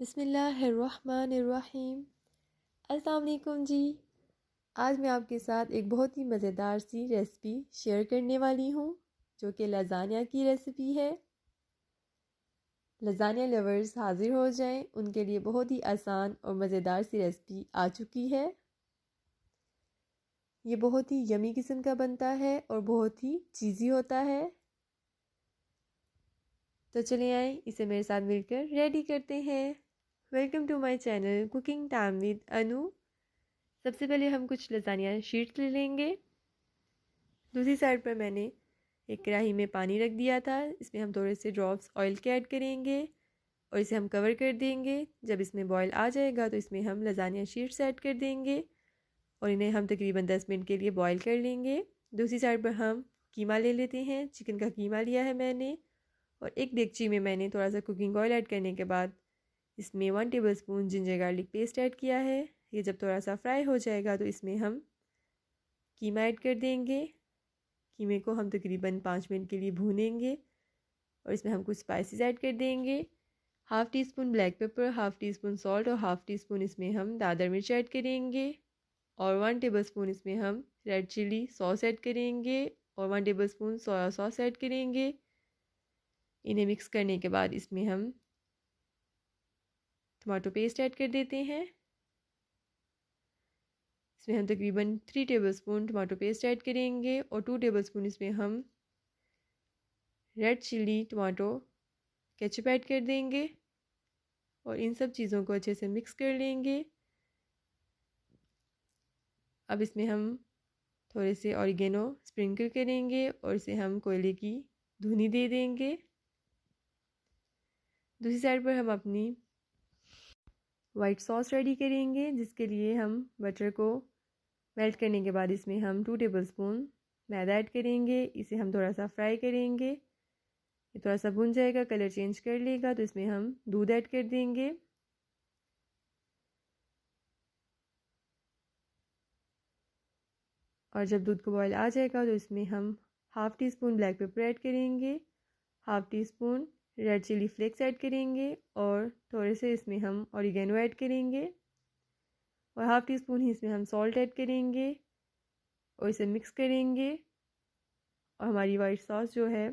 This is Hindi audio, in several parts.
बिस्मिल्लाहिर्रहमानिर्रहीम। अस्सलाम वालेकुम जी। आज मैं आपके साथ एक बहुत ही मज़ेदार सी रेसिपी शेयर करने वाली हूँ जो कि लज़ानिया की रेसिपी है। लज़ानिया लवर्स हाज़िर हो जाएं, उनके लिए बहुत ही आसान और मज़ेदार सी रेसिपी आ चुकी है। ये बहुत ही यमी किस्म का बनता है और बहुत ही चीज़ी होता है। तो चले आए इसे मेरे साथ मिलकर रेडी करते हैं। Welcome to my channel cooking time with Anu. सबसे पहले हम कुछ लज़ानिया शीट्स ले लेंगे। दूसरी साइड पर मैंने एक कढ़ाई में पानी रख दिया था। इसमें हम थोड़े से ड्रॉप्स ऑयल के ऐड करेंगे और इसे हम कवर कर देंगे। जब इसमें बॉयल आ जाएगा तो इसमें हम लज़ानिया शीट्स ऐड कर देंगे और इन्हें हम तकरीबन 10 मिनट के लिए बॉयल कर लेंगे। दूसरी साइड पर हम कीमा ले लेते हैं। चिकन का कीमा लिया है मैंने और एक देगची में मैंने थोड़ा सा कुकिंग ऑयल ऐड करने के बाद इसमें 1 table spoon ginger garlic paste add किया है। ये जब थोड़ा सा फ्राई हो जाएगा तो इसमें हम कीमा ऐड कर देंगे। कीमे को हम तकरीबन 5 मिनट के लिए भूनेंगे और इसमें हम कुछ स्पाइसेस ऐड कर देंगे। Half teaspoon black paper, half tea spoon salt और हाफ़ टी स्पून इसमें हम दादर मिर्च ऐड करेंगे और 1 टेबल स्पून इसमें हम रेड चिली सॉस ऐड करेंगे और 1 table spoon soya sauce add करेंगे। इन्हें मिक्स करने के बाद इसमें हम टमाटो पेस्ट ऐड कर देते हैं। इसमें हम तकरीबन 3 टेबलस्पून टमाटो पेस्ट ऐड करेंगे और 2 टेबलस्पून इसमें हम red chilli tomato ketchup add कर देंगे और इन सब चीज़ों को अच्छे से मिक्स कर लेंगे। अब इसमें हम थोड़े से ऑरिगेनो स्प्रिंकल करेंगे और इसे हम कोयले की धुनी दे देंगे। दूसरी साइड पर हम अपनी वाइट सॉस रेडी करेंगे, जिसके लिए हम बटर को मेल्ट करने के बाद इसमें हम 2 टेबलस्पून मैदा ऐड करेंगे। इसे हम थोड़ा सा फ्राई करेंगे। ये थोड़ा सा भुन जाएगा, कलर चेंज कर लेगा तो इसमें हम दूध ऐड कर देंगे। और जब दूध को बॉयल आ जाएगा तो इसमें हम half teaspoon black pepper add करेंगे, half teaspoon red chilli flakes add करेंगे और थोड़े से इसमें हम ऑरिगेनो ऐड करेंगे और हाफ़ टी स्पून ही इसमें हम सॉल्ट ऐड करेंगे और इसे मिक्स करेंगे। और हमारी वाइट सॉस जो है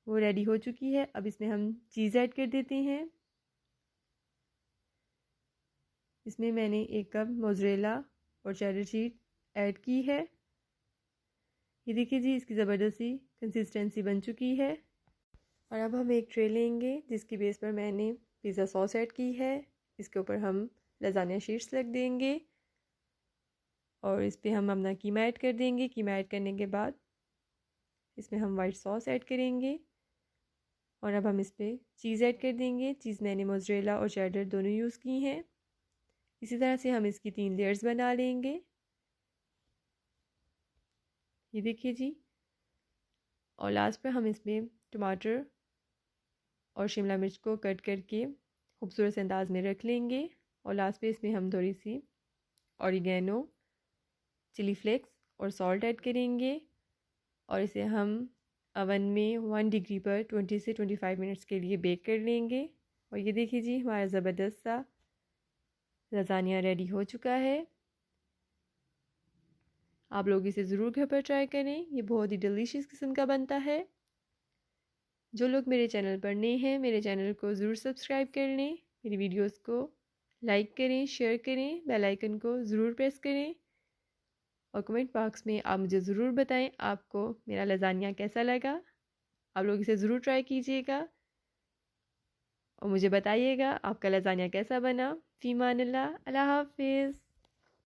वो रेडी हो चुकी है। अब इसमें हम चीज़ ऐड कर देते हैं। इसमें मैंने 1 कप मोज़रेला और चेडर चीज़ ऐड की है। ये देखिए जी, इसकी ज़बरदस्त सी कंसिस्टेंसी बन चुकी है। और अब हम एक ट्रे लेंगे जिसकी बेस पर मैंने पिज़्ज़ा सॉस ऐड की है। इसके ऊपर हम लज़ानिया शीट्स रख देंगे और इस पर हम अपना कीमा ऐड कर देंगे। कीमा ऐड करने के बाद इसमें हम वाइट सॉस ऐड करेंगे और अब हम इस पर चीज़ ऐड कर देंगे। चीज़ मैंने मोज़रेला और चेडर दोनों यूज़ की हैं। इसी तरह से हम इसकी 3 लेयर्स बना लेंगे। ये देखिए जी। और लास्ट पर हम इसमें टमाटर और शिमला मिर्च को कट करके खूबसूरत अंदाज में रख लेंगे और लास्ट पे इसमें हम थोड़ी सी ऑरिगेनो, चिली फ्लेक्स और सॉल्ट ऐड करेंगे और इसे हम अवन में 1 डिग्री पर 20 से 25 मिनट्स के लिए बेक कर लेंगे। और ये देखिए जी, हमारा ज़बरदस्त सा लज़ानिया रेडी हो चुका है। आप लोग इसे ज़रूर घर पर ट्राई करें। ये बहुत ही डिलीशियस किस्म का बनता है। जो लोग मेरे चैनल पर नए हैं, मेरे चैनल को ज़रूर सब्सक्राइब कर लें। मेरी वीडियोस को लाइक करें, शेयर करें, बेल आइकन को ज़रूर प्रेस करें और कमेंट बॉक्स में आप मुझे ज़रूर बताएं आपको मेरा लज़ानिया कैसा लगा। आप लोग इसे ज़रूर ट्राई कीजिएगा और मुझे बताइएगा आपका लज़ानिया कैसा बना। फ़ी अमान अल्लाह, अल्लाह हाफ़िज़।